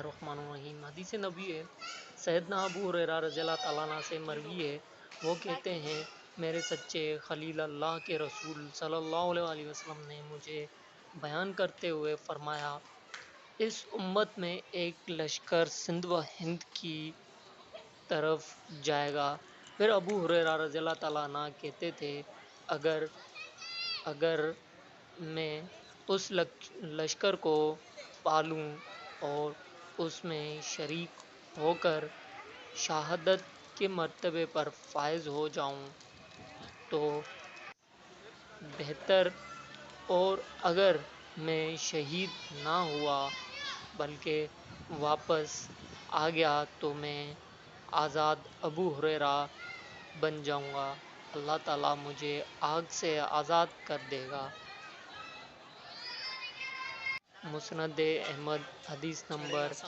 الرحمن الرحیم۔ حدیث نبی ہے، سیدنا ابو ہریرہ رضی اللہ تعالیٰ عنہ سے مروی ہے، وہ کہتے ہیں میرے سچے خلیل اللہ کے رسول صلی اللہ علیہ وسلم نے مجھے بیان کرتے ہوئے فرمایا، اس امت میں ایک لشکر سندھ و ہند کی طرف جائے گا۔ پھر ابو ہریرہ رضی اللہ تعالیٰ عنہ کہتے تھے، اگر میں اس لشکر کو پالوں اور اس میں شریک ہو کر شہادت کے مرتبے پر فائز ہو جاؤں تو بہتر، اور اگر میں شہید نہ ہوا بلکہ واپس آ گیا تو میں آزاد ابو ہریرہ بن جاؤں گا، اللہ تعالیٰ مجھے آگ سے آزاد کر دے گا۔ مسند احمد، حدیث نمبر